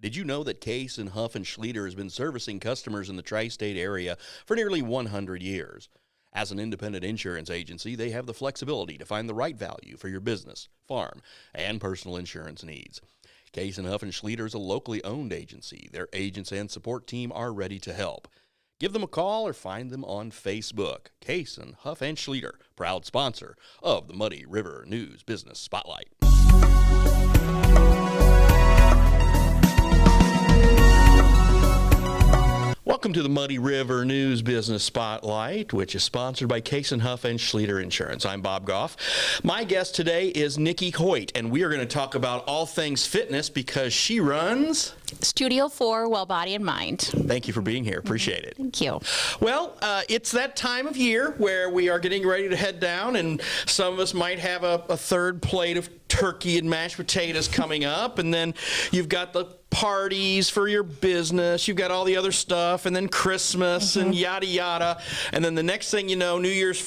Did you know that Case and Huff and Schleter has been servicing customers in the tri-state area for nearly 100 years? As an independent insurance agency, they have the flexibility to find the right value for your business, farm, and personal insurance needs. Case and Huff and Schleter is a locally owned agency. Their agents and support team are ready to help. Give them a call or find them on Facebook. Case and Huff and Schleter, proud sponsor of the Muddy River News Business Spotlight. Welcome to the Muddy River News Business Spotlight, which is sponsored by Case and Huff and Schleter Insurance. I'm Bob Goff. My guest today is Nikki Hoyt, and we are going to talk about all things fitness because she runs Studio 4, Well Body and Mind. Thank you for being here. Appreciate it. Thank you. Well, it's that time of year where we are getting ready to head down, and some of us might have a third plate of turkey and mashed potatoes coming up, and then you've got the parties for your business, you've got all the other stuff, and then Christmas and yada yada, and then the next thing you know, New Year's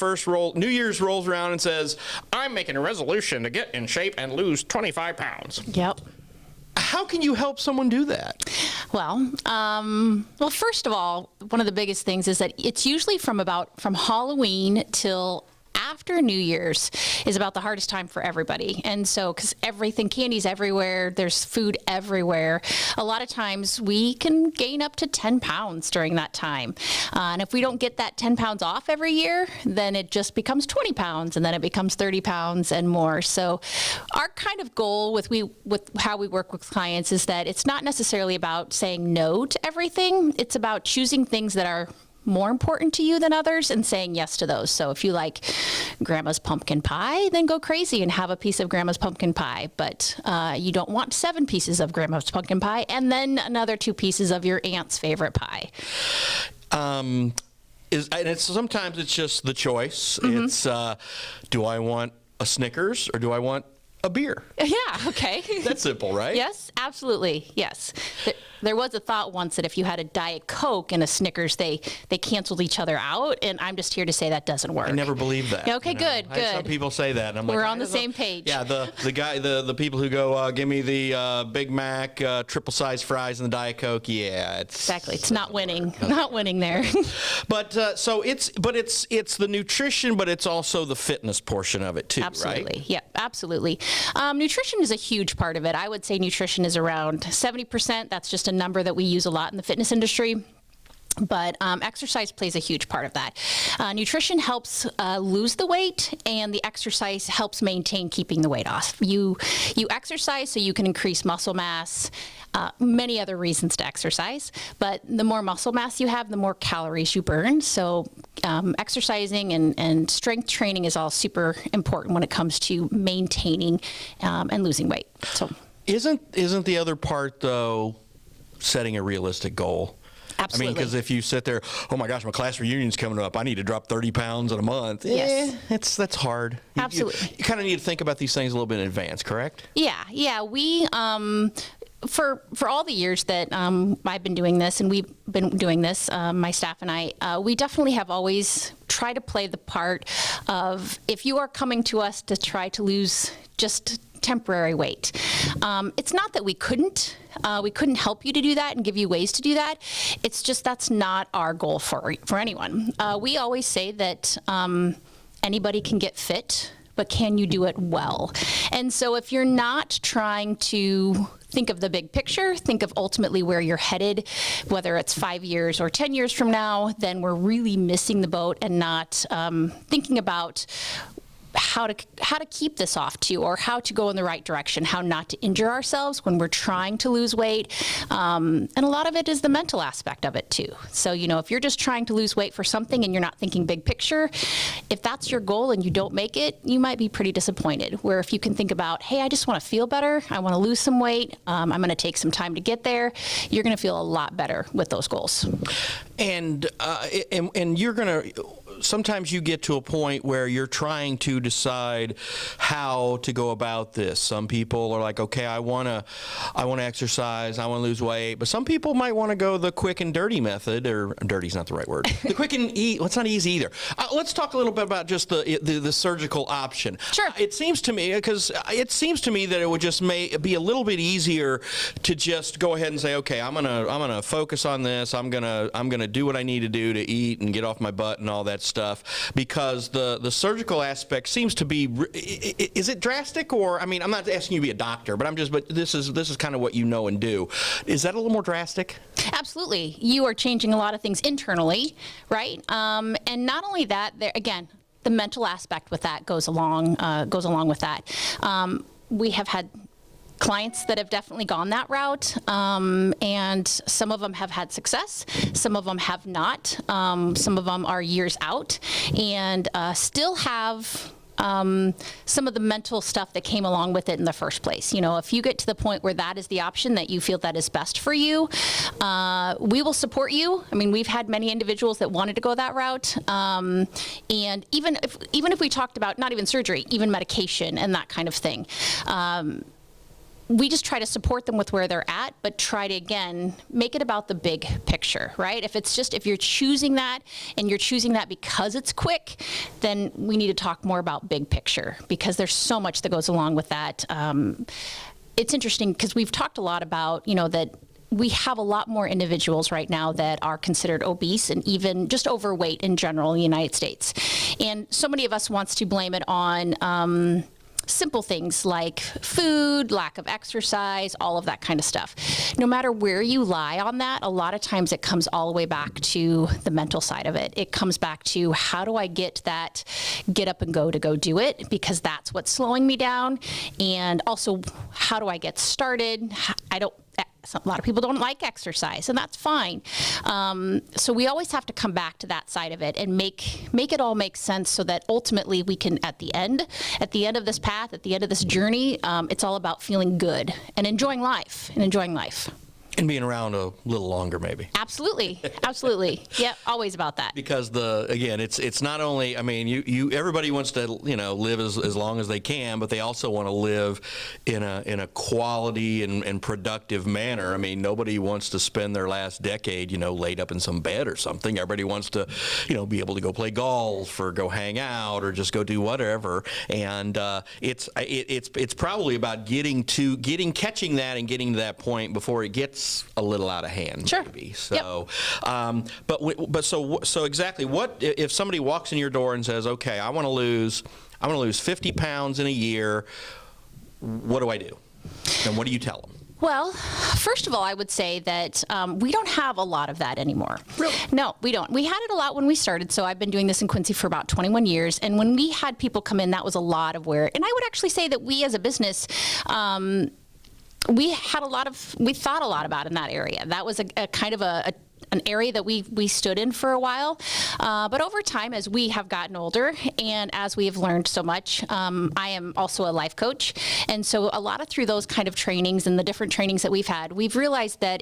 rolls around and says, I'm making a resolution to get in shape and lose 25 pounds. Yep. How can you help someone do that? Well, first of all, one of the biggest things is that it's usually from Halloween till after New Year's is about the hardest time for everybody. And so, because candy's everywhere, there's food everywhere, a lot of times we can gain up to 10 pounds during that time. And if we don't get that 10 pounds off every year, then it just becomes 20 pounds and then it becomes 30 pounds and more. So our kind of goal with how we work with clients is that it's not necessarily about saying no to everything. It's about choosing things that are more important to you than others and saying yes to those. So if you like grandma's pumpkin pie, then go crazy and have a piece of grandma's pumpkin pie. But you don't want 7 pieces of grandma's pumpkin pie and then another 2 pieces of your aunt's favorite pie. Sometimes it's just the choice. It's do I want a Snickers or do I want a beer? Yeah, okay. That's simple, right? Yes, absolutely. Yes. There was a thought once that if you had a Diet Coke and a Snickers, they canceled each other out, and I'm just here to say that doesn't work. I never believed that. Okay, good. Some people say that, and I'm like, we're on the same page. Yeah, the people who go, give me the Big Mac, triple size fries, and the Diet Coke. Yeah, exactly. It's not winning. Not winning there. But it's the nutrition, but it's also the fitness portion of it too, absolutely. Right? Yeah, absolutely. Nutrition is a huge part of it. I would say nutrition is around 70%. That's just a number that we use a lot in the fitness industry. But exercise plays a huge part of that. Nutrition helps lose the weight, and the exercise helps maintain keeping the weight off. You exercise so you can increase muscle mass, many other reasons to exercise, but the more muscle mass you have, the more calories you burn. So exercising and strength training is all super important when it comes to maintaining and losing weight. So isn't the other part, though, setting a realistic goal? Absolutely. I mean, because if you sit there, oh my gosh, my class reunion's coming up, I need to drop 30 pounds in a month. Yes. That's hard. Absolutely. You kind of need to think about these things a little bit in advance, correct? Yeah. We, for all the years that I've been doing this, and we've been doing this, my staff and I, we definitely have always tried to play the part of, if you are coming to us to try to lose just temporary weight. It's not that we couldn't help you to do that and give you ways to do that. It's just that's not our goal for anyone. We always say that anybody can get fit, but can you do it well? And so if you're not trying to think of the big picture, think of ultimately where you're headed, whether it's 5 years or 10 years from now, then we're really missing the boat and not thinking about how to keep this off too, or how to go in the right direction, how not to injure ourselves when we're trying to lose weight. And a lot of it is the mental aspect of it too. So, if you're just trying to lose weight for something and you're not thinking big picture, if that's your goal and you don't make it, you might be pretty disappointed. Where if you can think about, hey, I just want to feel better, I want to lose some weight, I'm going to take some time to get there, you're going to feel a lot better with those goals. And you're going to, sometimes you get to a point where you're trying to decide how to go about this. Some people are like, okay, I want to exercise, I want to lose weight, but some people might want to go the quick and dirty method, or dirty's not the right word. The quick and well, it's not easy either. Let's talk a little bit about just the surgical option. Sure. It seems to me that it would just be a little bit easier to just go ahead and say, okay, I'm gonna focus on this. I'm gonna do what I need to do to eat and get off my butt and all that stuff, because the surgical aspect seems to be. Is it drastic? Or, I mean, I'm not asking you to be a doctor, but this is kind of what you know and do. Is that a little more drastic? Absolutely. You are changing a lot of things internally, right? And not only that, again, the mental aspect with that goes along with that. We have had clients that have definitely gone that route, and some of them have had success, some of them have not, some of them are years out and still have some of the mental stuff that came along with it in the first place. You know, if you get to the point where that is the option that you feel that is best for you, we will support you. I mean, we've had many individuals that wanted to go that route, and even if we talked about not even surgery, even medication and that kind of thing. We just try to support them with where they're at, but try to, again, make it about the big picture, right? If you're choosing that and you're choosing that because it's quick, then we need to talk more about big picture, because there's so much that goes along with that. It's interesting because we've talked a lot about, that we have a lot more individuals right now that are considered obese and even just overweight in general in the United States. And so many of us wants to blame it on simple things like food, lack of exercise, all of that kind of stuff. No matter where you lie on that, a lot of times it comes all the way back to the mental side of it. It comes back to, how do I get that get up and go to go do it? Because that's what's slowing me down. And also, how do I get started? A lot of people don't like exercise, and that's fine. So we always have to come back to that side of it and make it all make sense, so that ultimately we can, at the end of this path, at the end of this journey, it's all about feeling good and enjoying life. And being around a little longer, maybe. Absolutely. Yeah, always about that. Because it's not only, I mean, everybody wants to, live as long as they can, but they also want to live in a quality and productive manner. I mean, nobody wants to spend their last decade, laid up in some bed or something. Everybody wants to, be able to go play golf or go hang out or just go do whatever. And it's probably about catching that and getting to that point before it gets a little out of hand. Sure. Maybe. So, yep. So exactly, what if somebody walks in your door and says, "Okay, I want to lose 50 pounds in a year. What do I do?" And what do you tell them? Well, first of all, I would say that we don't have a lot of that anymore. Really? No, we don't. We had it a lot when we started. So I've been doing this in Quincy for about 21 years. And when we had people come in, that was a lot of where, and I would actually say that we as a business, we thought a lot about in that area. That was a kind of an area that we stood in for a while. But over time, as we have gotten older and as we have learned so much, I am also a life coach. And so a lot of through those kind of trainings and the different trainings that we've had, we've realized that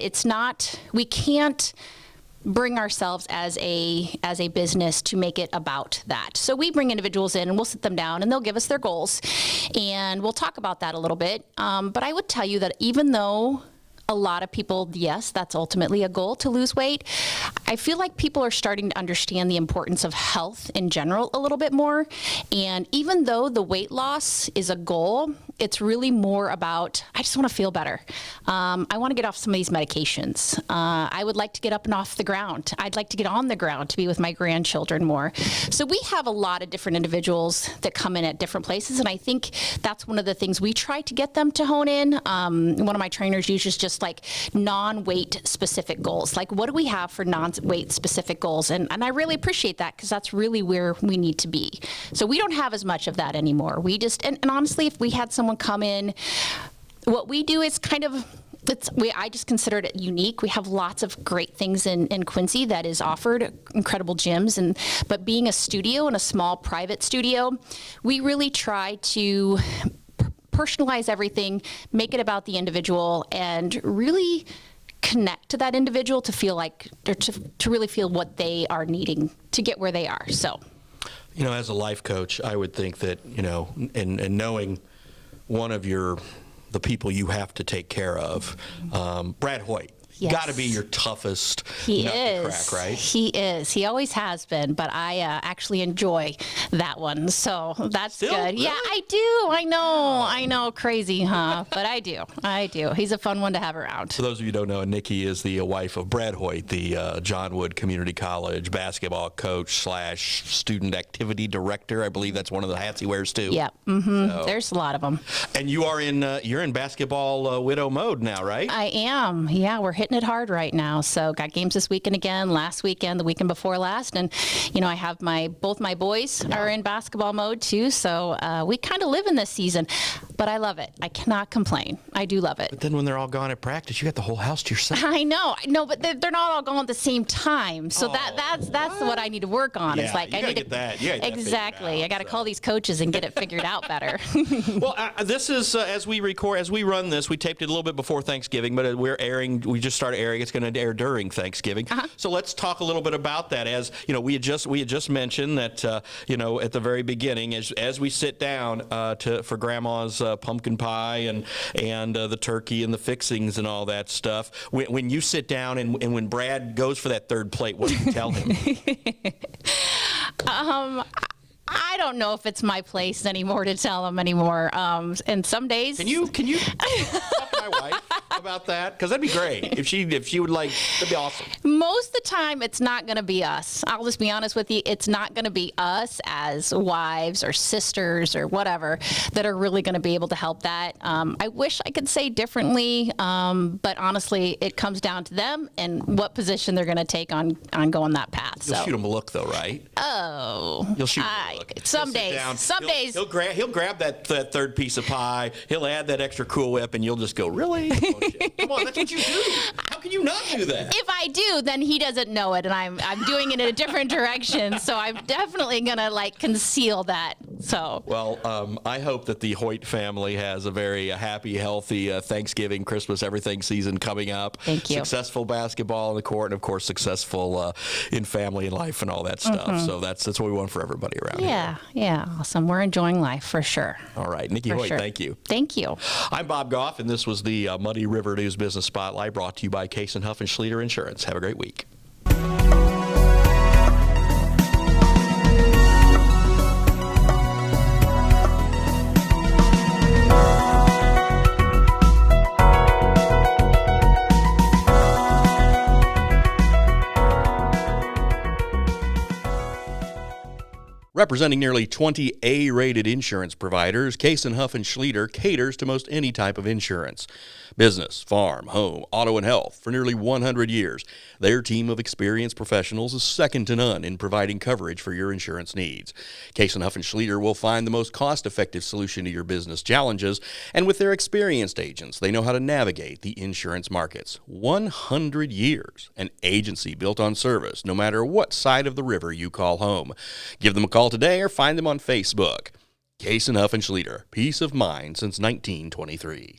we can't bring ourselves as a business to make it about that. So we bring individuals in and we'll sit them down and they'll give us their goals and we'll talk about that a little bit. But I would tell you that even though a lot of people, yes, that's ultimately a goal to lose weight, I feel like people are starting to understand the importance of health in general a little bit more. And even though the weight loss is a goal, it's really more about, I just want to feel better. I want to get off some of these medications. I would like to get up and off the ground. I'd like to get on the ground to be with my grandchildren more. So we have a lot of different individuals that come in at different places. And I think that's one of the things we try to get them to hone in. One of my trainers uses just like non-weight specific goals. Like, what do we have for non-weight specific goals? And I really appreciate that, because that's really where we need to be. So we don't have as much of that anymore. We just, and honestly, if we had someone come in, what we do is kind of, I just consider it unique. We have lots of great things in Quincy that is offered, incredible gyms, but being a studio and a small private studio, we really try to personalize everything, make it about the individual, and really connect to that individual to feel like, or to really feel what they are needing to get where they are. So You know, as a life coach, I would think that, you know, and knowing one of the people you have to take care of, Brad Hoyt. Yes. Got to be your toughest He nut is. to crack, right? He is. He always has been, but I actually enjoy that one. So that's Still? good. Really? Yeah, I do. I know. Crazy, huh? But I do. He's a fun one to have around. For those of you who don't know, Nikki is the wife of Brad Hoyt, the John Wood Community College basketball coach / student activity director. I believe that's one of the hats he wears too. Yeah. So. There's a lot of them. And you are you're in basketball widow mode now, right? I am. Yeah, we're hitting it hard right now. So got games this weekend again, last weekend, the weekend before last. And, you know, I have both my boys are in basketball mode too. So we kind of live in this season, but I love it. I cannot complain. I do love it. But then when they're all gone at practice, you got the whole house to yourself. I know, but they're not all going at the same time. So that's what I need to work on. Yeah, It's like you I gotta need get that. You gotta get that exactly. figured out, I got to so. call these coaches and get it figured out better. Well, this is as we run this. We taped it a little bit before Thanksgiving, but we're airing. We just started airing. It's going to air during Thanksgiving. So let's talk a little bit about that. As you know, we had just mentioned that you know, at the very beginning, as we sit down for Grandma's pumpkin pie and the turkey and the fixings and all that stuff. When you sit down and when Brad goes for that third plate, what do you tell him? I don't know if it's my place anymore to tell him anymore. And some days, Can you talk to my wife about that? Because that'd be great if she would like. That'd be awesome. most of the time, it's not going to be us. I'll just be honest with you. It's not going to be us as wives or sisters or whatever that are really going to be able to help that. I wish I could say differently, but honestly, it comes down to them and what position they're going to take on going that path. You'll So. shoot him a look though, right? Oh, You'll shoot him a look. some He'll sit days. down. Some days. He'll grab that third piece of pie. He'll add that extra Cool Whip, and you'll just go, really? Oh, shit. Come on, that's what you do. How can you not do that? If I do, then he doesn't know it, and I'm doing it in a different direction. So I'm definitely gonna conceal that. So. Well, I hope that the Hoyt family has a very happy, healthy Thanksgiving, Christmas, everything season coming up. Thank you. Successful basketball in the court, and of course, successful in family and life and all that stuff. So that's what we want for everybody around here. Yeah, awesome. We're enjoying life for sure. All right, Nikki For Hoyt, sure. thank you. Thank you. I'm Bob Goff, and this was the Muddy River News Business Spotlight brought to you by Case and Huff and Schleter Insurance. Have a great week. Representing nearly 20 A-rated insurance providers, Case and Huff and Schleter caters to most any type of insurance. Business, farm, home, auto, and health for nearly 100 years. Their team of experienced professionals is second to none in providing coverage for your insurance needs. Case and Huff and Schleter will find the most cost-effective solution to your business challenges, and with their experienced agents, they know how to navigate the insurance markets. 100 years, an agency built on service, no matter what side of the river you call home. Give them a call today or find them on Facebook. Case and Huff and Schleter, peace of mind since 1923.